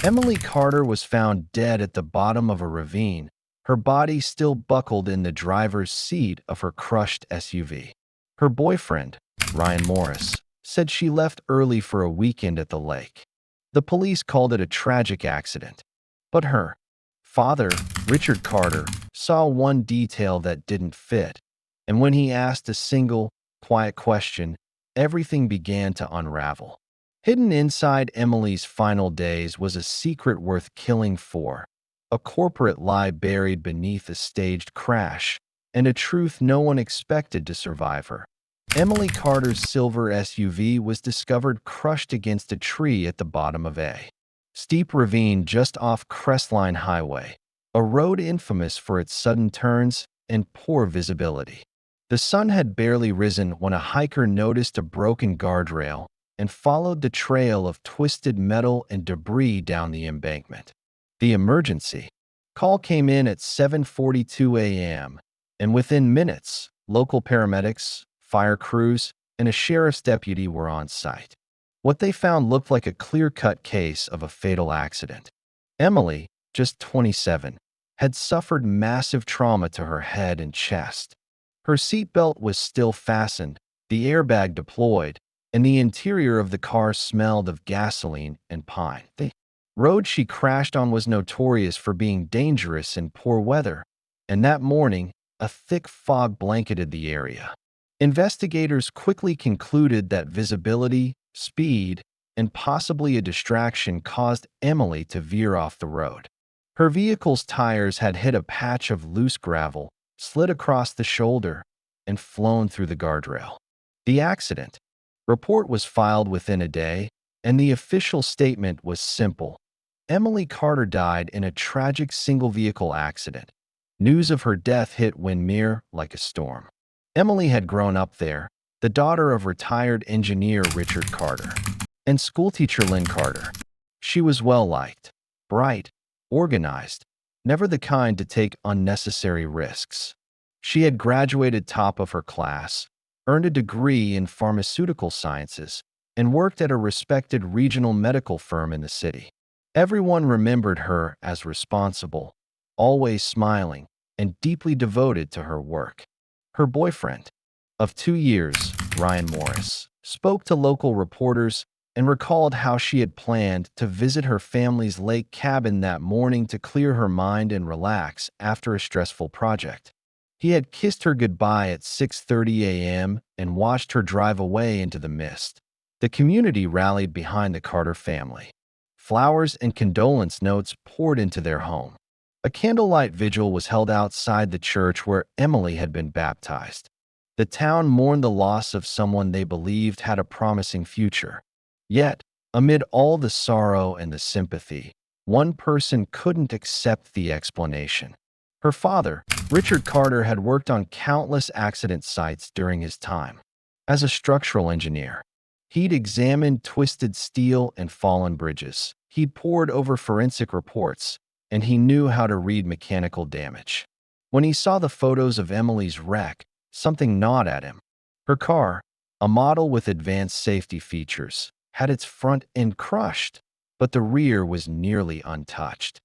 Emily Carter was found dead at the bottom of a ravine, her body still buckled in the driver's seat of her crushed SUV. Her boyfriend, Ryan Morris, said she left early for a weekend at the lake. The police called it a tragic accident. But her father, Richard Carter, saw one detail that didn't fit, and when he asked a single, quiet question, everything began to unravel. Hidden inside Emily's final days was a secret worth killing for, a corporate lie buried beneath a staged crash, and a truth no one expected to survive her. Emily Carter's silver SUV was discovered crushed against a tree at the bottom of a steep ravine just off Crestline Highway, a road infamous for its sudden turns and poor visibility. The sun had barely risen when a hiker noticed a broken guardrail and followed the trail of twisted metal and debris down the embankment. The emergency call came in at 7:42 a.m., and within minutes, local paramedics, fire crews, and a sheriff's deputy were on site. What they found looked like a clear-cut case of a fatal accident. Emily, just 27, had suffered massive trauma to her head and chest. Her seatbelt was still fastened, the airbag deployed, and the interior of the car smelled of gasoline and pine. The road she crashed on was notorious for being dangerous in poor weather, and that morning, a thick fog blanketed the area. Investigators quickly concluded that visibility, speed, and possibly a distraction caused Emily to veer off the road. Her vehicle's tires had hit a patch of loose gravel, slid across the shoulder, and flown through the guardrail. The accident report was filed within a day, and the official statement was simple. Emily Carter died in a tragic single-vehicle accident. News of her death hit Windermere like a storm. Emily had grown up there, the daughter of retired engineer Richard Carter and schoolteacher Lynn Carter. She was well-liked, bright, organized, never the kind to take unnecessary risks. She had graduated top of her class, earned a degree in pharmaceutical sciences, and worked at a respected regional medical firm in the city. Everyone remembered her as responsible, always smiling, and deeply devoted to her work. Her boyfriend, of 2 years, Ryan Morris, spoke to local reporters and recalled how she had planned to visit her family's lake cabin that morning to clear her mind and relax after a stressful project. He had kissed her goodbye at 6:30 a.m. and watched her drive away into the mist. The community rallied behind the Carter family. Flowers and condolence notes poured into their home. A candlelight vigil was held outside the church where Emily had been baptized. The town mourned the loss of someone they believed had a promising future. Yet, amid all the sorrow and the sympathy, one person couldn't accept the explanation. Her father, Richard Carter, had worked on countless accident sites during his time. As a structural engineer, he'd examined twisted steel and fallen bridges. He'd pored over forensic reports, and he knew how to read mechanical damage. When he saw the photos of Emily's wreck, something gnawed at him. Her car, a model with advanced safety features, had its front end crushed, but the rear was nearly untouched.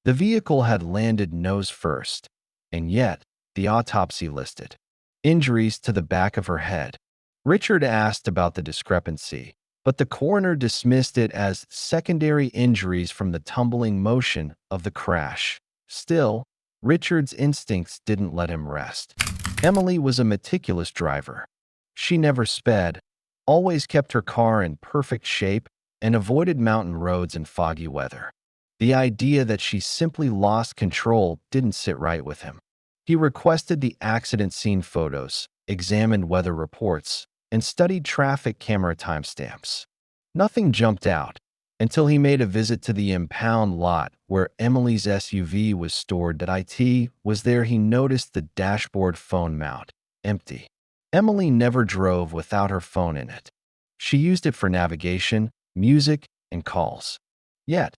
The vehicle had landed nose first, and yet the autopsy listed injuries to the back of her head. Richard asked about the discrepancy, but the coroner dismissed it as secondary injuries from the tumbling motion of the crash. Still, Richard's instincts didn't let him rest. Emily was a meticulous driver. She never sped, always kept her car in perfect shape, and avoided mountain roads in foggy weather. The idea that she simply lost control didn't sit right with him. He requested the accident scene photos, examined weather reports, and studied traffic camera timestamps. Nothing jumped out until he made a visit to the impound lot where Emily's SUV was stored. That it was there he noticed the dashboard phone mount, empty. Emily never drove without her phone in it. She used it for navigation, music, and calls. Yet,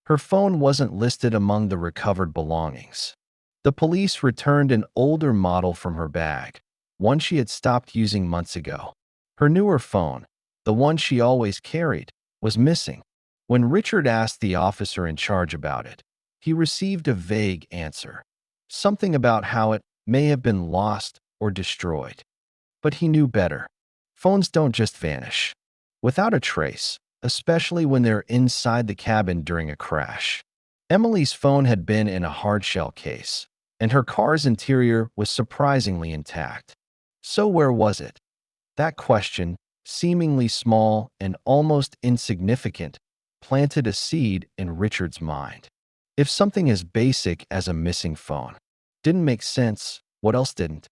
her phone wasn't listed among the recovered belongings. The police returned an older model from her bag, one she had stopped using months ago. Her newer phone, the one she always carried, was missing. When Richard asked the officer in charge about it, he received a vague answer. Something about how it may have been lost or destroyed. But he knew better. Phones don't just vanish without a trace, especially when they're inside the cabin during a crash. Emily's phone had been in a hardshell case, and her car's interior was surprisingly intact. So where was it? That question, seemingly small and almost insignificant, planted a seed in Richard's mind. If something as basic as a missing phone didn't make sense, what else didn't?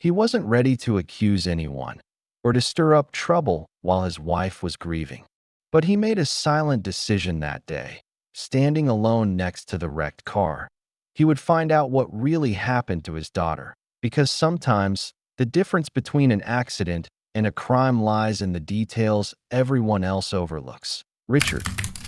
He wasn't ready to accuse anyone or to stir up trouble while his wife was grieving. But he made a silent decision that day, standing alone next to the wrecked car. He would find out what really happened to his daughter, because sometimes the difference between an accident and a crime lies in the details everyone else overlooks. Richard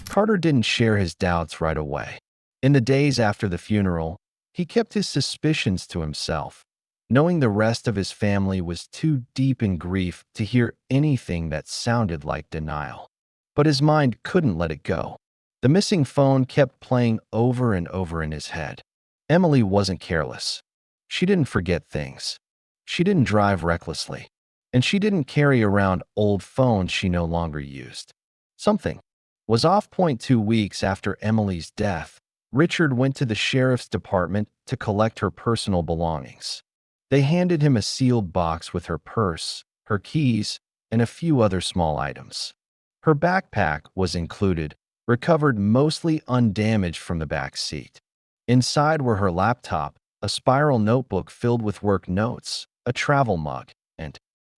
Carter didn't share his doubts right away. In the days after the funeral, he kept his suspicions to himself, knowing the rest of his family was too deep in grief to hear anything that sounded like denial. But his mind couldn't let it go. The missing phone kept playing over and over in his head. Emily wasn't careless. She didn't forget things. She didn't drive recklessly. And she didn't carry around old phones she no longer used. Something was off. 2 weeks after Emily's death, Richard went to the sheriff's department to collect her personal belongings. They handed him a sealed box with her purse, her keys, and a few other small items. Her backpack was included, recovered mostly undamaged from the back seat. Inside were her laptop, a spiral notebook filled with work notes, a travel mug, and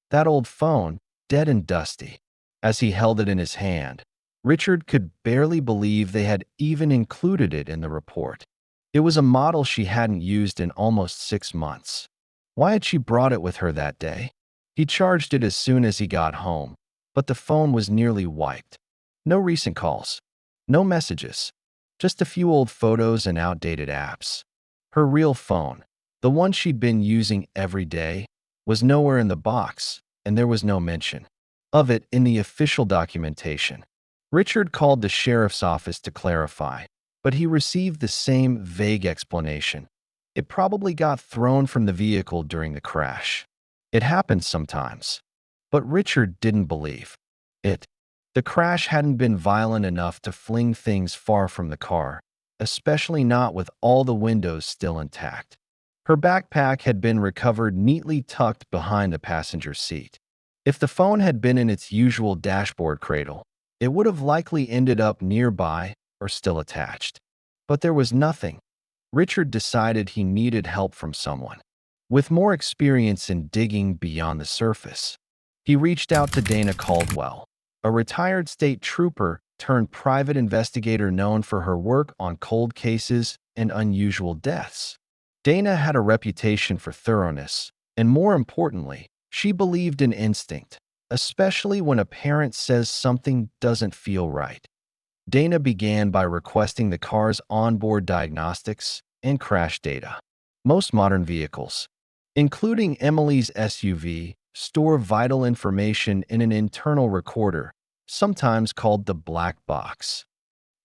that old phone, dead and dusty. As he held it in his hand, Richard could barely believe they had even included it in the report. It was a model she hadn't used in almost 6 months. Why had she brought it with her that day? He charged it as soon as he got home, but the phone was nearly wiped. No recent calls, no messages, just a few old photos and outdated apps. Her real phone, the one she'd been using every day, was nowhere in the box, and there was no mention of it in the official documentation. Richard called the sheriff's office to clarify, but he received the same vague explanation. It probably got thrown from the vehicle during the crash. It happens sometimes. But Richard didn't believe it. The crash hadn't been violent enough to fling things far from the car, especially not with all the windows still intact. Her backpack had been recovered neatly tucked behind the passenger seat. If the phone had been in its usual dashboard cradle, it would have likely ended up nearby or still attached. But there was nothing. Richard decided he needed help from someone with more experience in digging beyond the surface. He reached out to Dana Caldwell, a retired state trooper turned private investigator known for her work on cold cases and unusual deaths. Dana had a reputation for thoroughness, and more importantly, she believed in instinct, especially when a parent says something doesn't feel right. Dana began by requesting the car's onboard diagnostics and crash data. Most modern vehicles, including Emily's SUV, store vital information in an internal recorder, sometimes called the black box.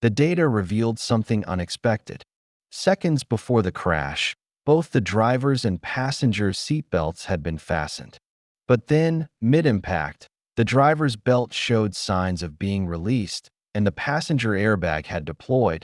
The data revealed something unexpected. Seconds before the crash, both the driver's and passenger's seatbelts had been fastened. But then, mid-impact, the driver's belt showed signs of being released, and the passenger airbag had deployed.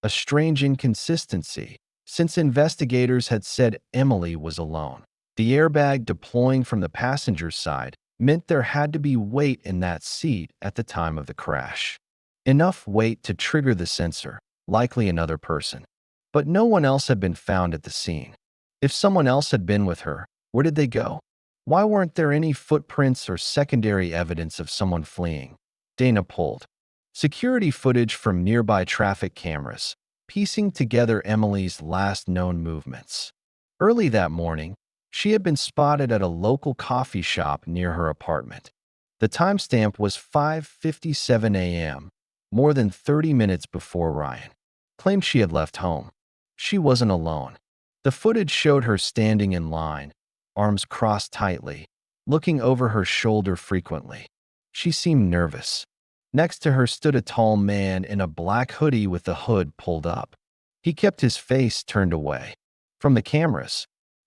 A strange inconsistency, since investigators had said Emily was alone. The airbag deploying from the passenger's side meant there had to be weight in that seat at the time of the crash. Enough weight to trigger the sensor, likely another person. But no one else had been found at the scene. If someone else had been with her, where did they go? Why weren't there any footprints or secondary evidence of someone fleeing? Dana pulled security footage from nearby traffic cameras, piecing together Emily's last known movements. Early that morning, she had been spotted at a local coffee shop near her apartment. The timestamp was 5:57 a.m., more than 30 minutes before Ryan claimed she had left home. She wasn't alone. The footage showed her standing in line, arms crossed tightly, looking over her shoulder frequently. She seemed nervous. Next to her stood a tall man in a black hoodie with the hood pulled up. He kept his face turned away from the cameras.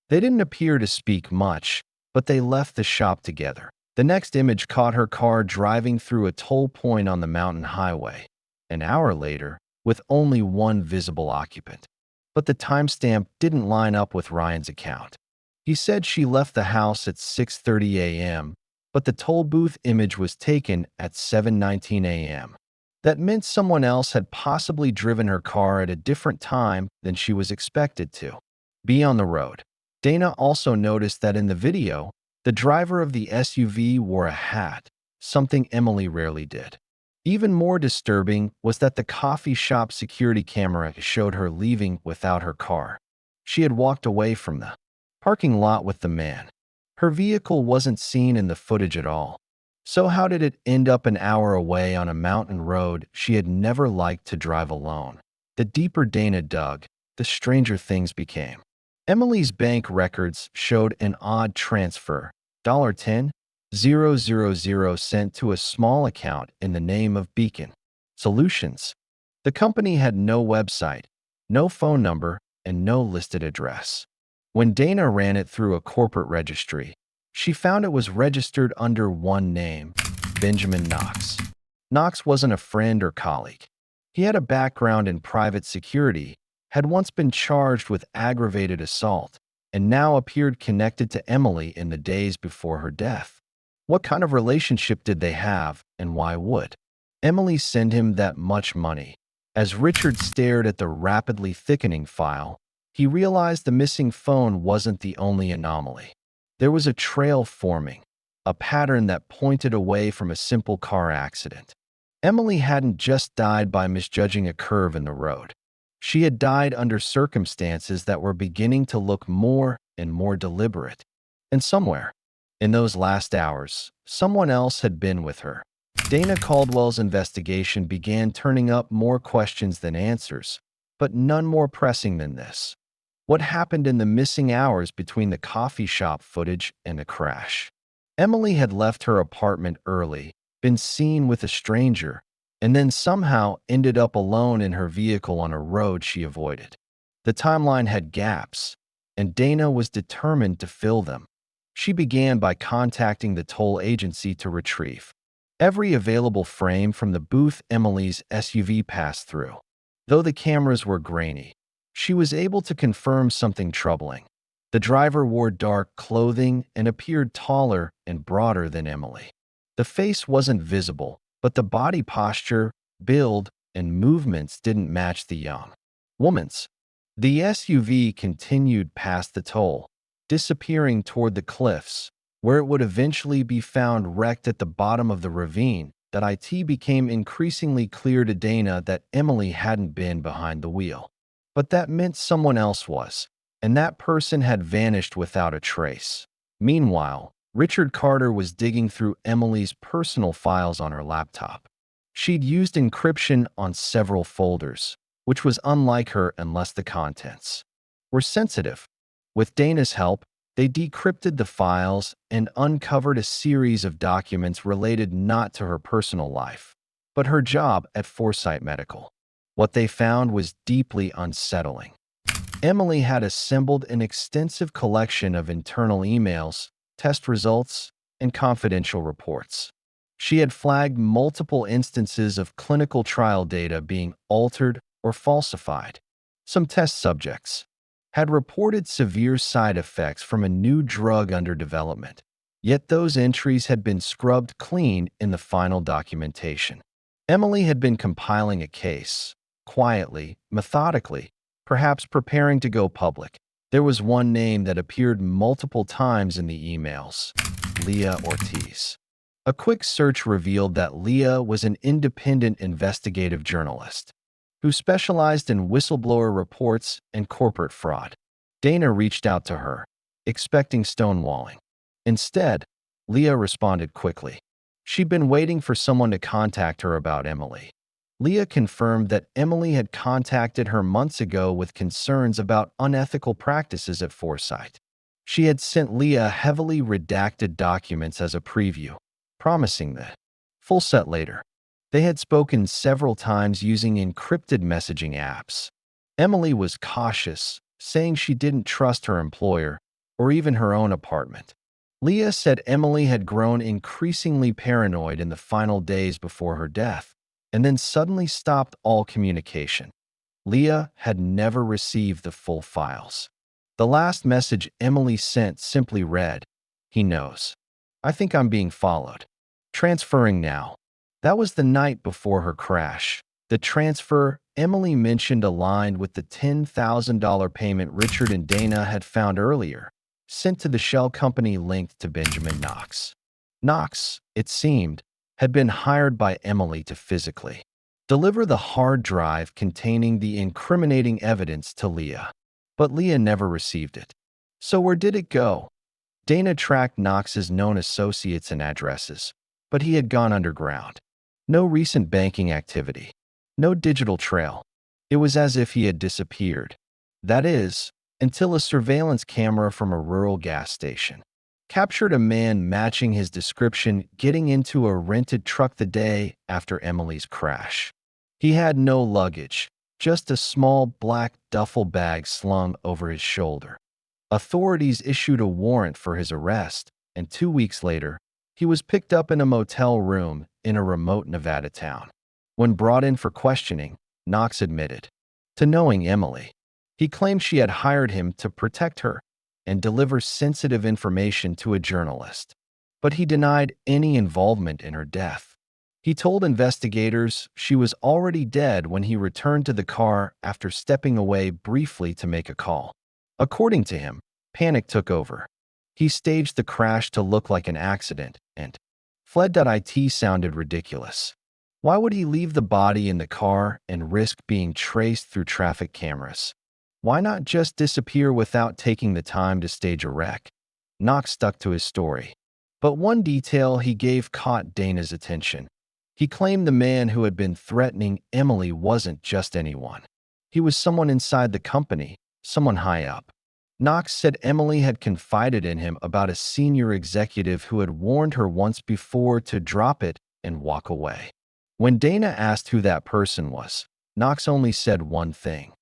They didn't appear to speak much, but they left the shop together. The next image caught her car driving through a toll point on the mountain highway. An hour later, with only one visible occupant. But the timestamp didn't line up with Ryan's account. He said she left the house at 6:30 a.m., but the toll booth image was taken at 7:19 a.m. That meant someone else had possibly driven her car at a different time than she was expected to be on the road. Dana also noticed that in the video, the driver of the SUV wore a hat, something Emily rarely did. Even more disturbing was that the coffee shop security camera showed her leaving without her car. She had walked away from the parking lot with the man. Her vehicle wasn't seen in the footage at all. So how did it end up an hour away on a mountain road she had never liked to drive alone? The deeper Dana dug, the stranger things became. Emily's bank records showed an odd transfer, $10,000 sent to a small account in the name of Beacon Solutions. The company had no website, no phone number, and no listed address. When Dana ran it through a corporate registry, she found it was registered under one name, Benjamin Knox. Knox wasn't a friend or colleague. He had a background in private security, had once been charged with aggravated assault, and now appeared connected to Emily in the days before her death. What kind of relationship did they have, and why would Emily send him that much money? As Richard stared at the rapidly thickening file, he realized the missing phone wasn't the only anomaly. There was a trail forming, a pattern that pointed away from a simple car accident. Emily hadn't just died by misjudging a curve in the road. She had died under circumstances that were beginning to look more and more deliberate. And somewhere, in those last hours, someone else had been with her. Dana Caldwell's investigation began turning up more questions than answers, but none more pressing than this. What happened in the missing hours between the coffee shop footage and the crash? Emily had left her apartment early, been seen with a stranger, and then somehow ended up alone in her vehicle on a road she avoided. The timeline had gaps, and Dana was determined to fill them. She began by contacting the toll agency to retrieve every available frame from the booth Emily's SUV passed through. Though the cameras were grainy, she was able to confirm something troubling. The driver wore dark clothing and appeared taller and broader than Emily. The face wasn't visible, but the body posture, build, and movements didn't match the young woman's. The SUV continued past the toll, disappearing toward the cliffs, where it would eventually be found wrecked at the bottom of the ravine. That it became increasingly clear to Dana that Emily hadn't been behind the wheel. But that meant someone else was, and that person had vanished without a trace. Meanwhile, Richard Carter was digging through Emily's personal files on her laptop. She'd used encryption on several folders, which was unlike her unless the contents were sensitive. With Dana's help, they decrypted the files and uncovered a series of documents related not to her personal life, but her job at Foresight Medical. What they found was deeply unsettling. Emily had assembled an extensive collection of internal emails, test results, and confidential reports. She had flagged multiple instances of clinical trial data being altered or falsified. Some test subjects had reported severe side effects from a new drug under development, yet those entries had been scrubbed clean in the final documentation. Emily had been compiling a case, quietly, methodically, perhaps preparing to go public. There was one name that appeared multiple times in the emails: Leah Ortiz. A quick search revealed that Leah was an independent investigative journalist who specialized in whistleblower reports and corporate fraud. Dana reached out to her, expecting stonewalling. Instead, Leah responded quickly. She'd been waiting for someone to contact her about Emily. Leah confirmed that Emily had contacted her months ago with concerns about unethical practices at Foresight. She had sent Leah heavily redacted documents as a preview, promising the full set later. They had spoken several times using encrypted messaging apps. Emily was cautious, saying she didn't trust her employer or even her own apartment. Leah said Emily had grown increasingly paranoid in the final days before her death, and then suddenly stopped all communication. Leah had never received the full files. The last message Emily sent simply read, "He knows. I think I'm being followed. Transferring now." That was the night before her crash. The transfer Emily mentioned aligned with the $10,000 payment Richard and Dana had found earlier, sent to the shell company linked to Benjamin Knox. Knox, it seemed, had been hired by Emily to physically deliver the hard drive containing the incriminating evidence to Leah. But Leah never received it. So where did it go? Dana tracked Knox's known associates and addresses, but he had gone underground. No recent banking activity. No digital trail. It was as if he had disappeared. That is, until a surveillance camera from a rural gas station captured a man matching his description getting into a rented truck the day after Emily's crash. He had no luggage, just a small black duffel bag slung over his shoulder. Authorities issued a warrant for his arrest, and 2 weeks later, he was picked up in a motel room in a remote Nevada town. When brought in for questioning, Knox admitted to knowing Emily. He claimed she had hired him to protect her and deliver sensitive information to a journalist, but he denied any involvement in her death. He told investigators she was already dead when he returned to the car after stepping away briefly to make a call. According to him, panic took over. He staged the crash to look like an accident and fled. It sounded ridiculous. Why would he leave the body in the car and risk being traced through traffic cameras? Why not just disappear without taking the time to stage a wreck? Knox stuck to his story. But one detail he gave caught Dana's attention. He claimed the man who had been threatening Emily wasn't just anyone. He was someone inside the company, someone high up. Knox said Emily had confided in him about a senior executive who had warned her once before to drop it and walk away. When Dana asked who that person was, Knox only said one thing: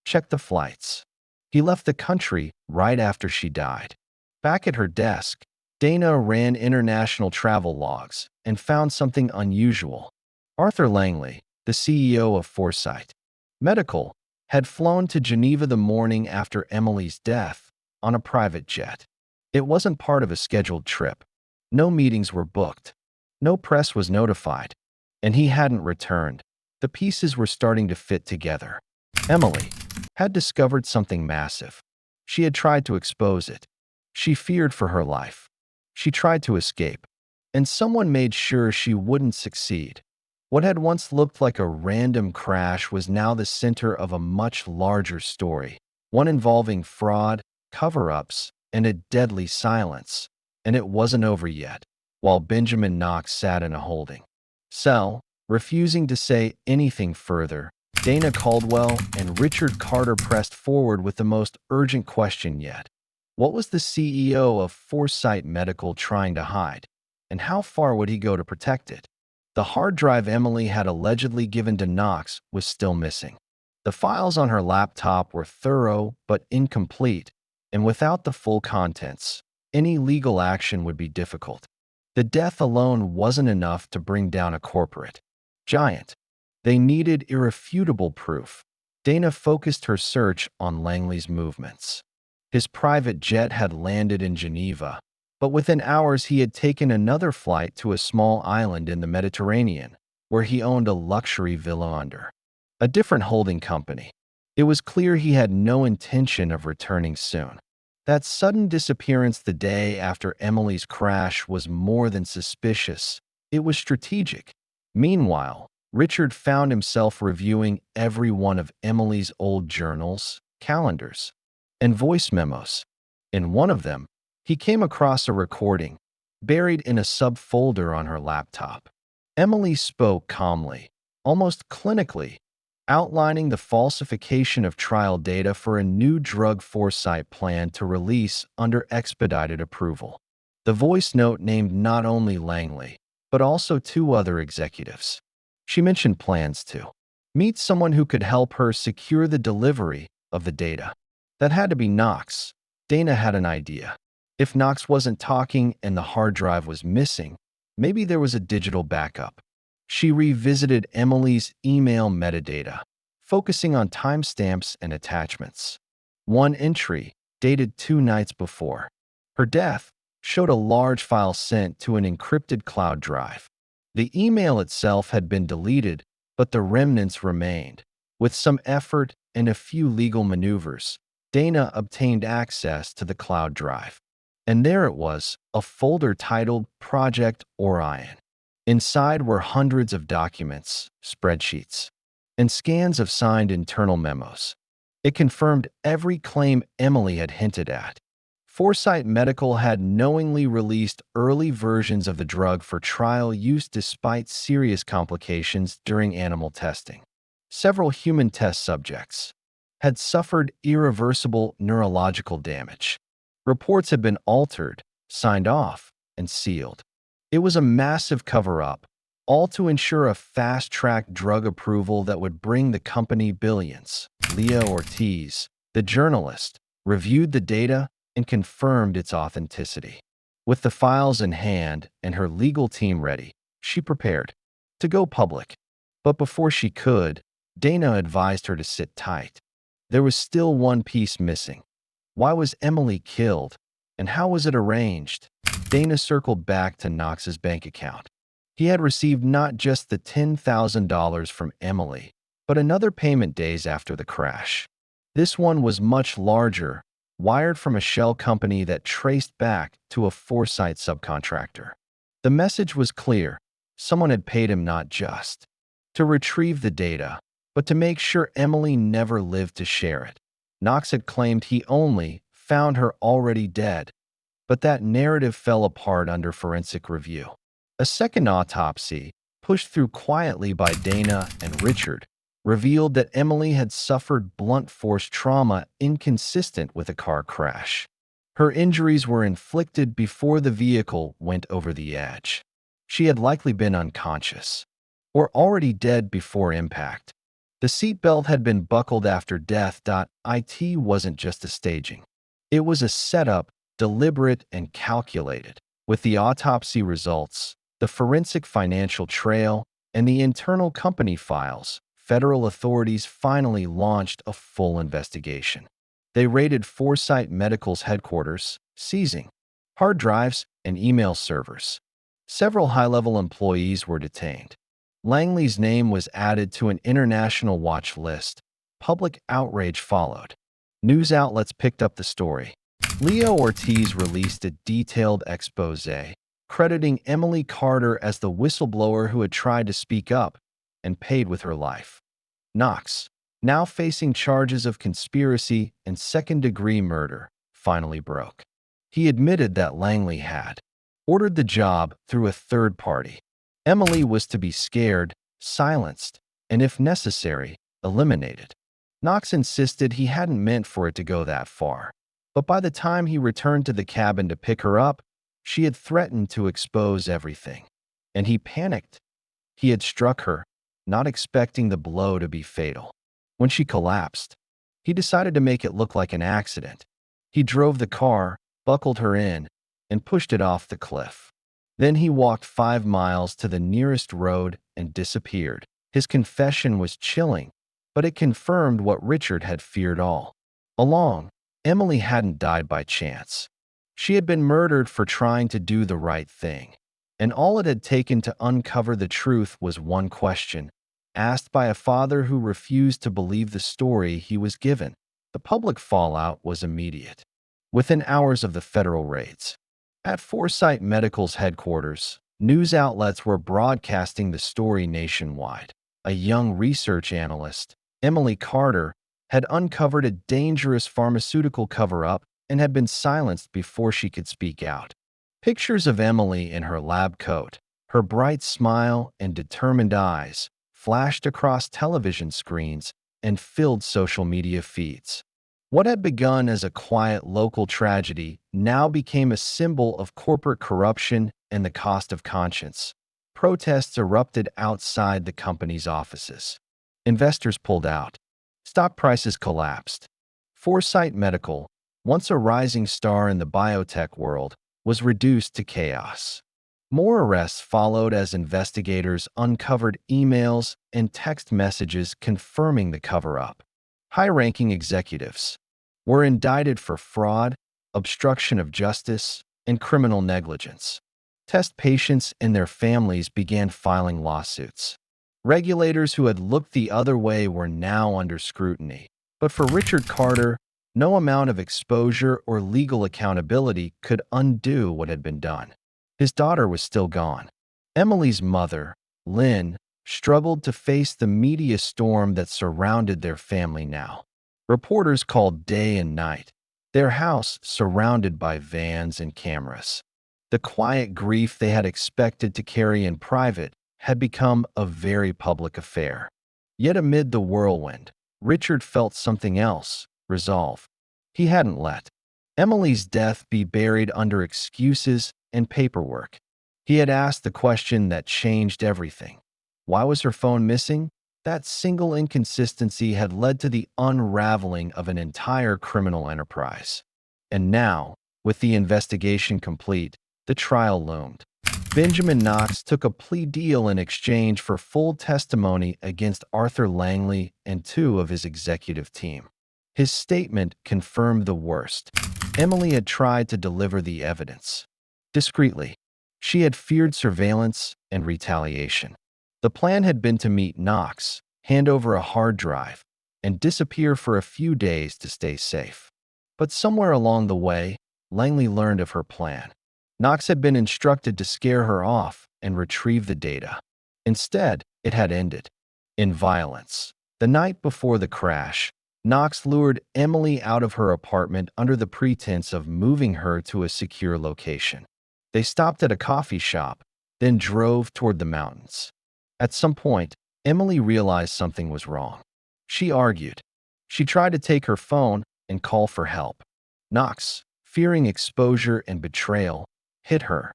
check the flights. He left the country right after she died. Back at her desk, Dana ran international travel logs and found something unusual. Arthur Langley, the CEO of Foresight Medical, had flown to Geneva the morning after Emily's death on a private jet. It wasn't part of a scheduled trip. No meetings were booked. No press was notified. And he hadn't returned. The pieces were starting to fit together. Emily had discovered something massive. She had tried to expose it. She feared for her life. She tried to escape. And someone made sure she wouldn't succeed. What had once looked like a random crash was now the center of a much larger story, one involving fraud, cover-ups, and a deadly silence. And it wasn't over yet, while Benjamin Knox sat in a holding cell, refusing to say anything further. Dana Caldwell and Richard Carter pressed forward with the most urgent question yet. What was the CEO of Foresight Medical trying to hide, and how far would he go to protect it? The hard drive Emily had allegedly given to Knox was still missing. The files on her laptop were thorough but incomplete, and without the full contents, any legal action would be difficult. The death alone wasn't enough to bring down a corporate giant. They needed irrefutable proof. Dana focused her search on Langley's movements. His private jet had landed in Geneva, but within hours he had taken another flight to a small island in the Mediterranean, where he owned a luxury villa under a different holding company. It was clear he had no intention of returning soon. That sudden disappearance the day after Emily's crash was more than suspicious. It was strategic. Meanwhile, Richard found himself reviewing every one of Emily's old journals, calendars, and voice memos. In one of them, he came across a recording, buried in a subfolder on her laptop. Emily spoke calmly, almost clinically, outlining the falsification of trial data for a new drug Foresight plan to release under expedited approval. The voice note named not only Langley, but also 2 other executives. She mentioned plans to meet someone who could help her secure the delivery of the data. That had to be Knox. Dana had an idea. If Knox wasn't talking and the hard drive was missing, maybe there was a digital backup. She revisited Emily's email metadata, focusing on timestamps and attachments. One entry, dated 2 nights before her death, showed a large file sent to an encrypted cloud drive. The email itself had been deleted, but the remnants remained. With some effort and a few legal maneuvers, Dana obtained access to the cloud drive. And there it was, a folder titled Project Orion. Inside were hundreds of documents, spreadsheets, and scans of signed internal memos. It confirmed every claim Emily had hinted at. Foresight Medical had knowingly released early versions of the drug for trial use despite serious complications during animal testing. Several human test subjects had suffered irreversible neurological damage. Reports had been altered, signed off, and sealed. It was a massive cover-up, all to ensure a fast-track drug approval that would bring the company billions. Leah Ortiz, the journalist, reviewed the data and confirmed its authenticity. With the files in hand and her legal team ready, she prepared to go public. But before she could, Dana advised her to sit tight. There was still one piece missing. Why was Emily killed, and how was it arranged? Dana circled back to Knox's bank account. He had received not just the $10,000 from Emily, but another payment days after the crash. This one was much larger, wired from a shell company that traced back to a Foresight subcontractor. The message was clear. Someone had paid him not just to retrieve the data, but to make sure Emily never lived to share it. Knox had claimed he only found her already dead, but that narrative fell apart under forensic review. A second autopsy, pushed through quietly by Dana and Richard, revealed that Emily had suffered blunt force trauma inconsistent with a car crash. Her injuries were inflicted before the vehicle went over the edge. She had likely been unconscious, or already dead before impact. The seatbelt had been buckled after death. It wasn't just a staging. It was a setup, deliberate and calculated. With the autopsy results, the forensic financial trail, and the internal company files, federal authorities finally launched a full investigation. They raided Foresight Medical's headquarters, seizing hard drives and email servers. Several high-level employees were detained. Langley's name was added to an international watch list. Public outrage followed. News outlets picked up the story. Leah Ortiz released a detailed exposé, crediting Emily Carter as the whistleblower who had tried to speak up and paid with her life. Knox, now facing charges of conspiracy and second-degree murder, finally broke. He admitted that Langley had ordered the job through a third party. Emily was to be scared, silenced, and if necessary, eliminated. Knox insisted he hadn't meant for it to go that far. But by the time he returned to the cabin to pick her up, she had threatened to expose everything. And he panicked. He had struck her, not expecting the blow to be fatal. When she collapsed, he decided to make it look like an accident. He drove the car, buckled her in, and pushed it off the cliff. Then he walked 5 miles to the nearest road and disappeared. His confession was chilling, but it confirmed what Richard had feared all along. Emily hadn't died by chance. She had been murdered for trying to do the right thing. And all it had taken to uncover the truth was one question, asked by a father who refused to believe the story he was given. The public fallout was immediate. Within hours of the federal raids, at Foresight Medical's headquarters, news outlets were broadcasting the story nationwide. A young research analyst, Emily Carter, had uncovered a dangerous pharmaceutical cover-up and had been silenced before she could speak out. Pictures of Emily in her lab coat, her bright smile and determined eyes, flashed across television screens and filled social media feeds. What had begun as a quiet local tragedy now became a symbol of corporate corruption and the cost of conscience. Protests erupted outside the company's offices. Investors pulled out. Stock prices collapsed. Foresight Medical, once a rising star in the biotech world, was reduced to chaos. More arrests followed as investigators uncovered emails and text messages confirming the cover-up. High-ranking executives were indicted for fraud, obstruction of justice, and criminal negligence. Test patients and their families began filing lawsuits. Regulators who had looked the other way were now under scrutiny. But for Richard Carter, no amount of exposure or legal accountability could undo what had been done. His daughter was still gone. Emily's mother, Lynn, struggled to face the media storm that surrounded their family now. Reporters called day and night, their house surrounded by vans and cameras. The quiet grief they had expected to carry in private had become a very public affair. Yet amid the whirlwind, Richard felt something else: resolve. He hadn't let Emily's death be buried under excuses and paperwork. He had asked the question that changed everything. Why was her phone missing? That single inconsistency had led to the unraveling of an entire criminal enterprise. And now, with the investigation complete, the trial loomed. Benjamin Knox took a plea deal in exchange for full testimony against Arthur Langley and two of his executive team. His statement confirmed the worst. Emily had tried to deliver the evidence discreetly. She had feared surveillance and retaliation. The plan had been to meet Knox, hand over a hard drive, and disappear for a few days to stay safe. But somewhere along the way, Langley learned of her plan. Knox had been instructed to scare her off and retrieve the data. Instead, it had ended in violence. The night before the crash, Knox lured Emily out of her apartment under the pretense of moving her to a secure location. They stopped at a coffee shop, then drove toward the mountains. At some point, Emily realized something was wrong. She argued. She tried to take her phone and call for help. Knox, fearing exposure and betrayal, hit her.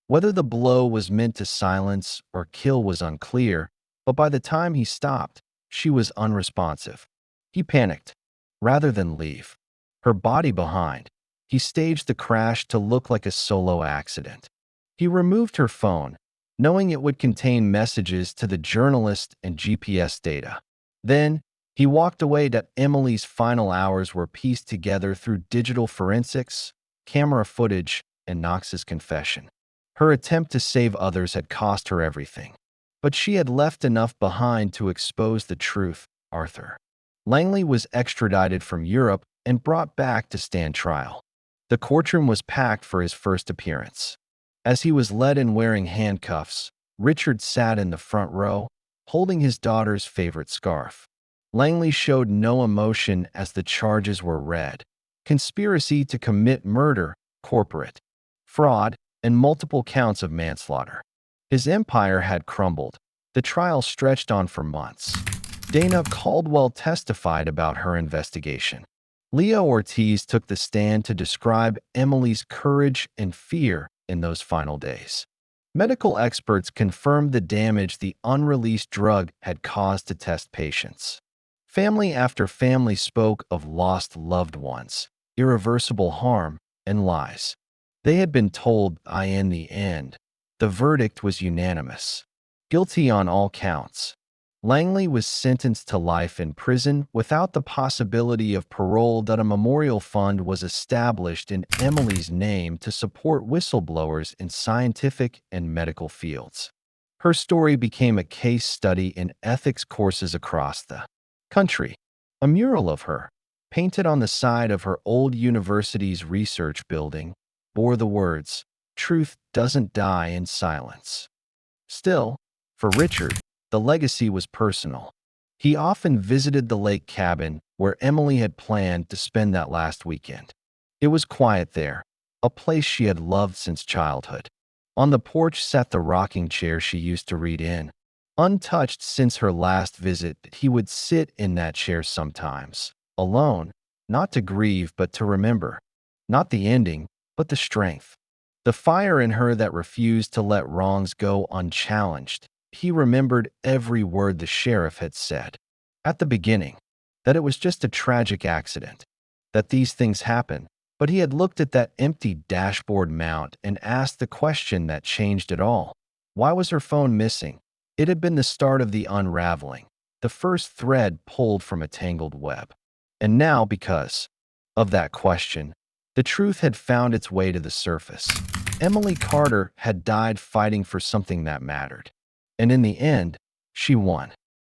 Whether the blow was meant to silence or kill was unclear, but by the time he stopped, she was unresponsive. He panicked. Rather than leave her body behind, he staged the crash to look like a solo accident. He removed her phone, knowing it would contain messages to the journalist and GPS data. Then, he walked away that Emily's final hours were pieced together through digital forensics, camera footage, and Knox's confession. Her attempt to save others had cost her everything. But she had left enough behind to expose the truth: Arthur Langley was extradited from Europe and brought back to stand trial. The courtroom was packed for his first appearance. As he was led in wearing handcuffs, Richard sat in the front row, holding his daughter's favorite scarf. Langley showed no emotion as the charges were read: conspiracy to commit murder, corporate fraud, and multiple counts of manslaughter. His empire had crumbled. The trial stretched on for months. Dana Caldwell testified about her investigation. Leo Ortiz took the stand to describe Emily's courage and fear in those final days. Medical experts confirmed the damage the unreleased drug had caused to test patients. Family after family spoke of lost loved ones, irreversible harm, and lies. They had been told, in the end, the verdict was unanimous: guilty on all counts. Langley was sentenced to life in prison without the possibility of parole. That a memorial fund was established in Emily's name to support whistleblowers in scientific and medical fields. Her story became a case study in ethics courses across the country. A mural of her, painted on the side of her old university's research building, bore the words, "Truth doesn't die in silence." Still, for Richard, the legacy was personal. He often visited the lake cabin where Emily had planned to spend that last weekend. It was quiet there, a place she had loved since childhood. On the porch sat the rocking chair she used to read in. Untouched since her last visit, he would sit in that chair sometimes, alone, not to grieve but to remember. Not the ending, but the strength. The fire in her that refused to let wrongs go unchallenged. He remembered every word the sheriff had said at the beginning, that it was just a tragic accident, that these things happen. But he had looked at that empty dashboard mount and asked the question that changed it all. Why was her phone missing? It had been the start of the unraveling, the first thread pulled from a tangled web. And now, because of that question, the truth had found its way to the surface. Emily Carter had died fighting for something that mattered. And in the end, she won.